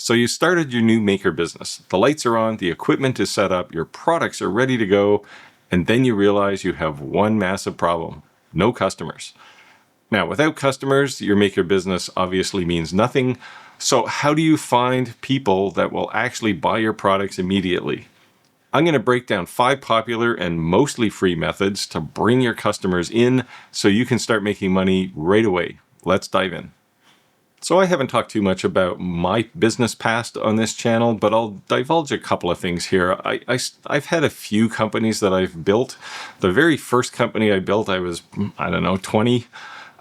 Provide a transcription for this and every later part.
So you started your new maker business. The lights are on, the equipment is set up, your products are ready to go, and then you realize you have one massive problem: no customers. Now, without customers, your maker business obviously means nothing. So how do you find people that will actually buy your products immediately? I'm going to break down 5 popular and mostly free methods to bring your customers in so you can start making money right away. Let's dive in. So I haven't talked too much about my business past on this channel, but I'll divulge a couple of things here. I've had a few companies that I've built. The very first company I built, I was, 20,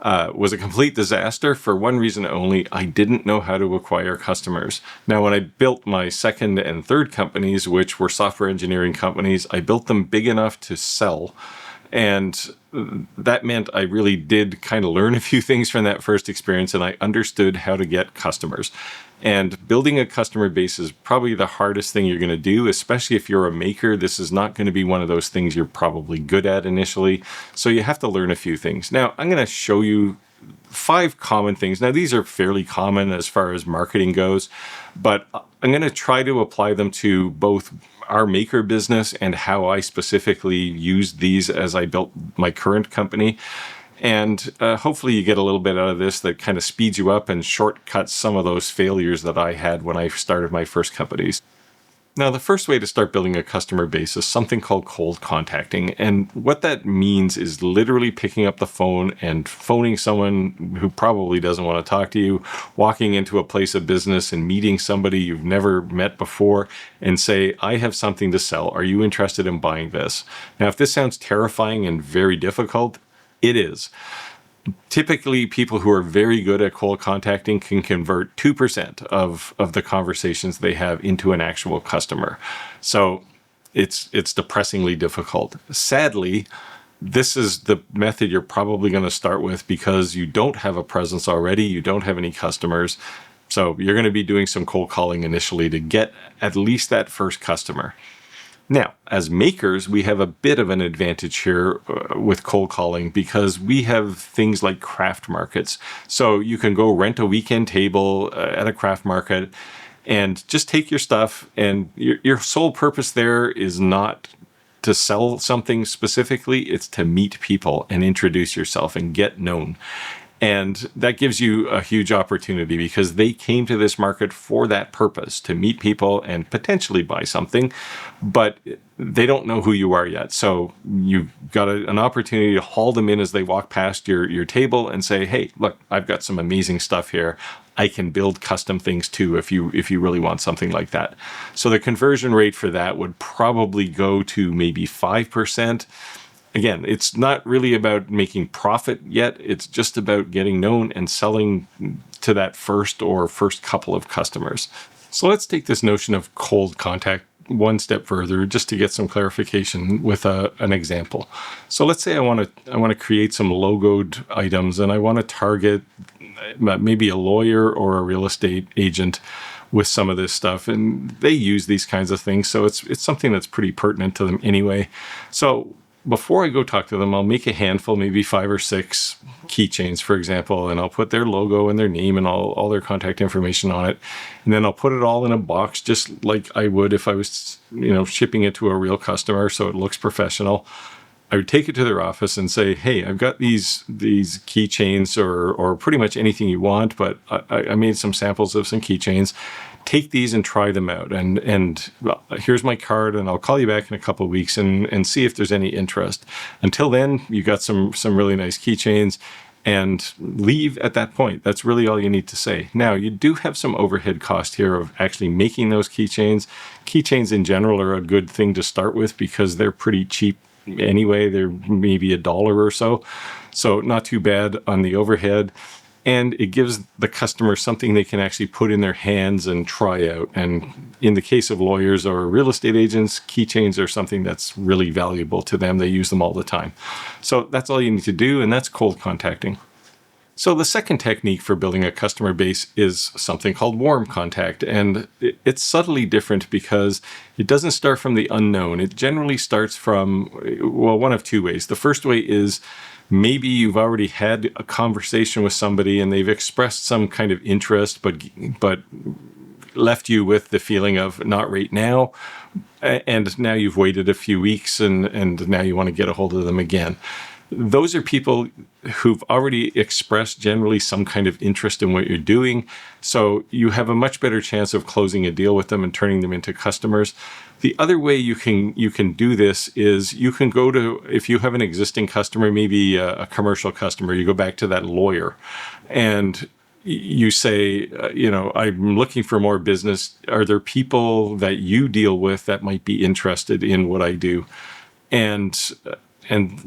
was a complete disaster for one reason only: I didn't know how to acquire customers. Now, when I built my second and third companies, which were software engineering companies, I built them big enough to sell. And that meant I really did kind of learn a few things from that first experience, and I understood how to get customers. And building a customer base is probably the hardest thing you're going to do, especially if you're a maker. This is not going to be one of those things you're probably good at initially. So you have to learn a few things. Now, I'm going to show you 5 common things. Now, these are fairly common as far as marketing goes, but I'm going to try to apply them to both our maker business and how I specifically used these as I built my current company. And hopefully you get a little bit out of this that kind of speeds you up and shortcuts some of those failures that I had when I started my first companies. Now, the first way to start building a customer base is something called cold contacting. And what that means is literally picking up the phone and phoning someone who probably doesn't want to talk to you, walking into a place of business and meeting somebody you've never met before and say, "I have something to sell. Are you interested in buying this?" Now, if this sounds terrifying and very difficult, it is. Typically, people who are very good at cold contacting can convert 2% of the conversations they have into an actual customer. So it's depressingly difficult. Sadly, this is the method you're probably going to start with because you don't have a presence already. You don't have any customers. So you're going to be doing some cold calling initially to get at least that first customer. Now, as makers, we have a bit of an advantage here with cold calling because we have things like craft markets. So you can go rent a weekend table at a craft market and just take your stuff, and your sole purpose there is not to sell something specifically. It's to meet people and introduce yourself and get known. And that gives you a huge opportunity because they came to this market for that purpose, to meet people and potentially buy something, but they don't know who you are yet. So you've got an opportunity to haul them in as they walk past your table and say, "Hey, look, I've got some amazing stuff here. I can build custom things too if you really want something like that." So the conversion rate for that would probably go to maybe 5%. Again, it's not really about making profit yet. It's just about getting known and selling to that first couple of customers. So let's take this notion of cold contact one step further just to get some clarification with an example. So let's say I want to create some logoed items and I want to target maybe a lawyer or a real estate agent with some of this stuff, and they use these kinds of things. So it's something that's pretty pertinent to them anyway. So before I go talk to them, I'll make a handful, maybe 5 or 6 keychains, for example, and I'll put their logo and their name and all their contact information on it. And then I'll put it all in a box, just like I would if I was, shipping it to a real customer, so it looks professional. I would take it to their office and say, "Hey, I've got these keychains or pretty much anything you want, but I made some samples of some keychains. Take these and try them out. And well, here's my card, and I'll call you back in a couple of weeks and see if there's any interest. Until then, you got some really nice keychains." And leave at that point. That's really all you need to say. Now, you do have some overhead cost here of actually making those keychains. Keychains in general are a good thing to start with because they're pretty cheap anyway. They're maybe $1 or so. So not too bad on the overhead. And it gives the customer something they can actually put in their hands and try out. And in the case of lawyers or real estate agents, keychains are something that's really valuable to them. They use them all the time. So that's all you need to do, and that's cold contacting. So the second technique for building a customer base is something called warm contact. And it's subtly different because it doesn't start from the unknown. It generally starts from, one of 2 ways. The first way is maybe you've already had a conversation with somebody and they've expressed some kind of interest, but left you with the feeling of not right now, and now you've waited a few weeks and now you want to get a hold of them again. Those are people who've already expressed generally some kind of interest in what you're doing. So you have a much better chance of closing a deal with them and turning them into customers. The other way you can do this is you can go to, if you have an existing customer, maybe a commercial customer, you go back to that lawyer and you say, I'm looking for more business. Are there people that you deal with that might be interested in what I do? And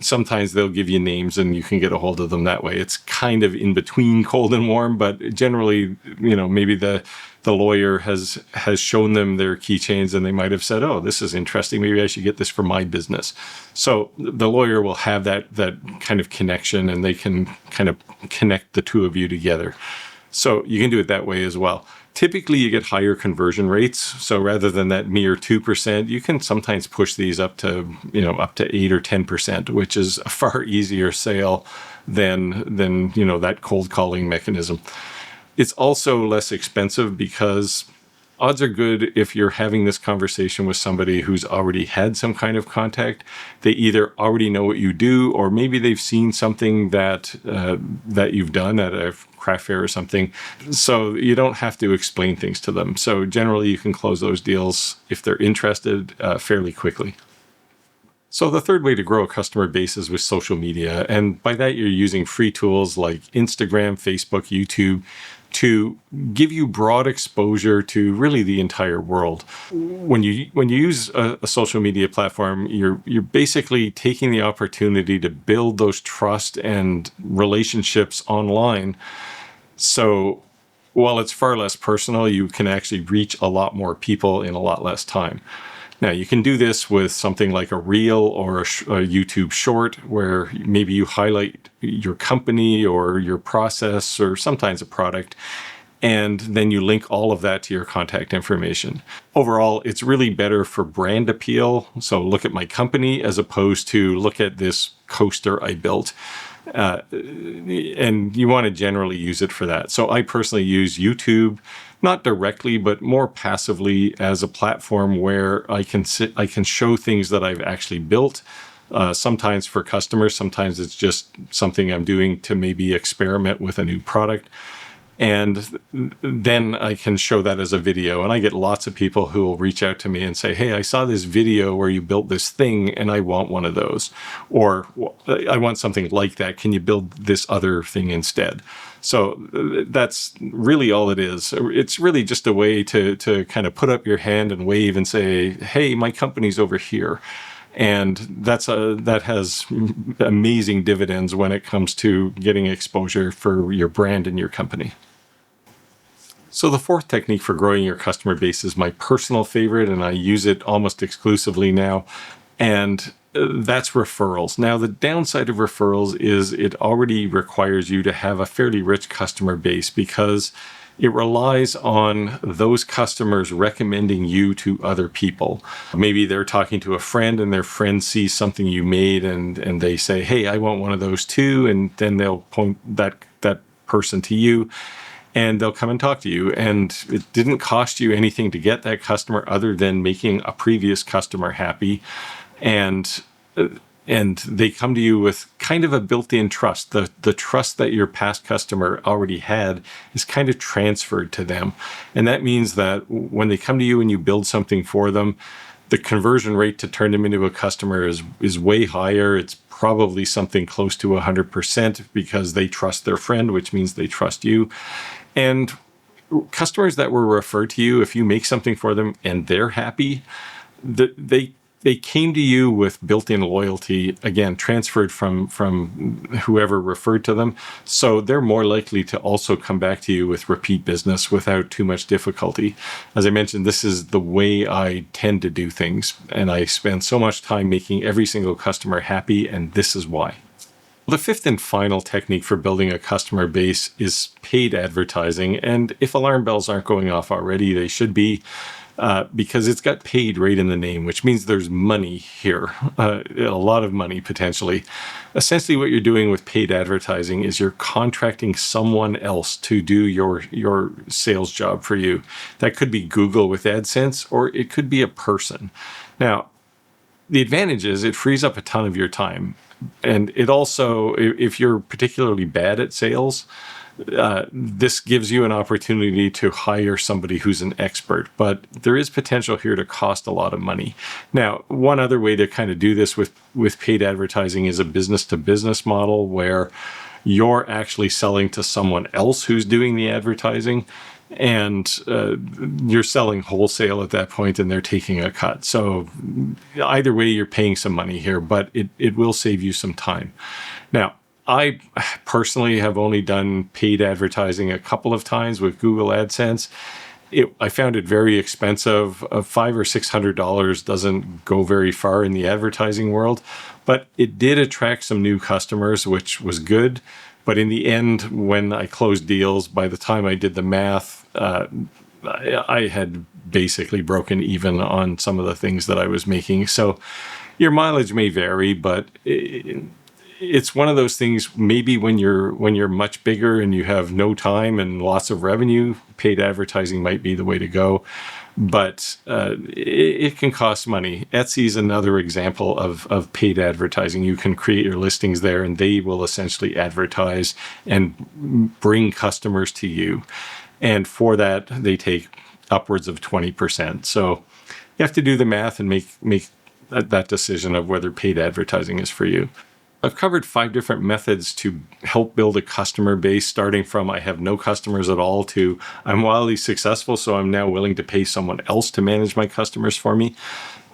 sometimes they'll give you names and you can get a hold of them that way. It's kind of in between cold and warm, but generally, maybe the lawyer has shown them their keychains and they might have said, oh, this is interesting. Maybe I should get this for my business. So the lawyer will have that kind of connection and they can kind of connect the two of you together. So you can do it that way as well. Typically, you get higher conversion rates. So rather than that mere 2%, you can sometimes push these up to 8 or 10%, which is a far easier sale than that cold calling mechanism. It's also less expensive because odds are good if you're having this conversation with somebody who's already had some kind of contact. They either already know what you do, or maybe they've seen something that you've done at a craft fair or something. So you don't have to explain things to them. So generally, you can close those deals if they're interested fairly quickly. So the third way to grow a customer base is with social media. And by that, you're using free tools like Instagram, Facebook, YouTube to give you broad exposure to really the entire world. When you use a social media platform, you're basically taking the opportunity to build those trust and relationships online. So while it's far less personal, you can actually reach a lot more people in a lot less time. Now, you can do this with something like a reel or a YouTube short where maybe you highlight your company or your process or sometimes a product, and then you link all of that to your contact information. Overall, it's really better for brand appeal. So look at my company as opposed to look at this coaster I built. And you want to generally use it for that. So I personally use YouTube, not directly, but more passively as a platform where I can show things that I've actually built. Sometimes for customers, sometimes it's just something I'm doing to maybe experiment with a new product. And then I can show that as a video. And I get lots of people who will reach out to me and say, hey, I saw this video where you built this thing and I want one of those. Or I want something like that. Can you build this other thing instead? So that's really all it is. It's really just a way to kind of put up your hand and wave and say, hey, my company's over here. And that has amazing dividends when it comes to getting exposure for your brand and your company. So the fourth technique for growing your customer base is my personal favorite, and I use it almost exclusively now. And that's referrals. Now, the downside of referrals is it already requires you to have a fairly rich customer base because it relies on those customers recommending you to other people. Maybe they're talking to a friend and their friend sees something you made and they say, hey, I want one of those too. And then they'll point that person to you and they'll come and talk to you. And it didn't cost you anything to get that customer other than making a previous customer happy. And they come to you with kind of a built-in trust. The trust that your past customer already had is kind of transferred to them. And that means that when they come to you and you build something for them, the conversion rate to turn them into a customer is way higher. It's probably something close to 100% because they trust their friend, which means they trust you. And customers that were referred to you, if you make something for them and they're happy, they came to you with built-in loyalty, again, transferred from whoever referred to them. So they're more likely to also come back to you with repeat business without too much difficulty. As I mentioned, this is the way I tend to do things. And I spend so much time making every single customer happy, and this is why. The fifth and final technique for building a customer base is paid advertising. And if alarm bells aren't going off already, they should be. because it's got paid right in the name, which means there's money here, a lot of money potentially. Essentially, what you're doing with paid advertising is you're contracting someone else to do your sales job for you. That could be Google with AdSense, or it could be a person. Now, the advantage is it frees up a ton of your time. And it also, if you're particularly bad at sales, this gives you an opportunity to hire somebody who's an expert, but there is potential here to cost a lot of money. Now, one other way to kind of do this with paid advertising is a business to business model where you're actually selling to someone else who's doing the advertising, and you're selling wholesale at that point and they're taking a cut. So either way, you're paying some money here, but it will save you some time. Now, I personally have only done paid advertising a couple of times with Google AdSense. I found it very expensive. $500 or $600 doesn't go very far in the advertising world, but it did attract some new customers, which was good. But in the end, when I closed deals, by the time I did the math, I had basically broken even on some of the things that I was making. So your mileage may vary, but it's one of those things. Maybe when you're much bigger and you have no time and lots of revenue, paid advertising might be the way to go. But it can cost money. Etsy is another example of paid advertising. You can create your listings there, and they will essentially advertise and bring customers to you. And for that, they take upwards of 20%. So you have to do the math and make that decision of whether paid advertising is for you. I've covered 5 different methods to help build a customer base, starting from I have no customers at all to I'm wildly successful, so I'm now willing to pay someone else to manage my customers for me,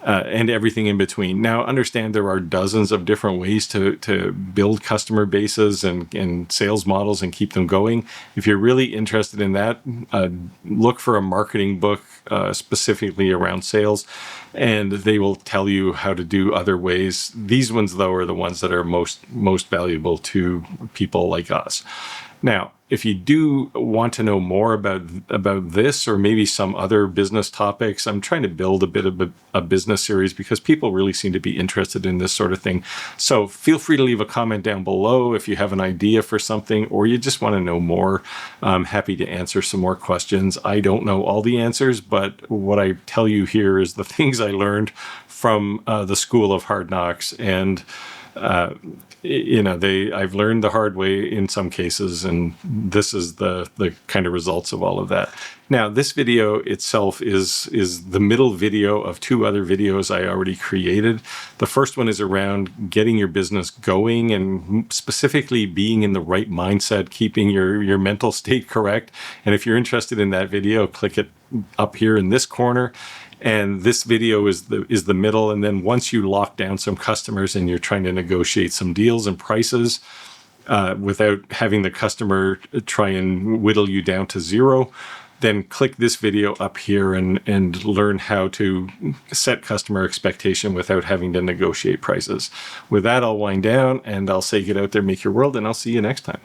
and everything in between. Now, understand there are dozens of different ways to build customer bases and sales models and keep them going. If you're really interested in that, look for a marketing book specifically around sales, and they will tell you how to do other ways. These ones, though, are the ones that are most valuable to people like us. Now, if you do want to know more about this or maybe some other business topics, I'm trying to build a bit of a business series because people really seem to be interested in this sort of thing. So feel free to leave a comment down below if you have an idea for something or you just want to know more. I'm happy to answer some more questions. I don't know all the answers, but what I tell you here is the things I learned from the School of Hard Knocks. And I've learned the hard way in some cases, and this is the kind of results of all of that. Now, this video itself is the middle video of 2 other videos I already created. The first one is around getting your business going and specifically being in the right mindset, keeping your mental state correct. And if you're interested in that video, click it up here in this corner. And this video is the middle. And then once you lock down some customers and you're trying to negotiate some deals and prices without having the customer try and whittle you down to zero, then click this video up here and learn how to set customer expectation without having to negotiate prices. With that, I'll wind down and I'll say get out there, make your world, and I'll see you next time.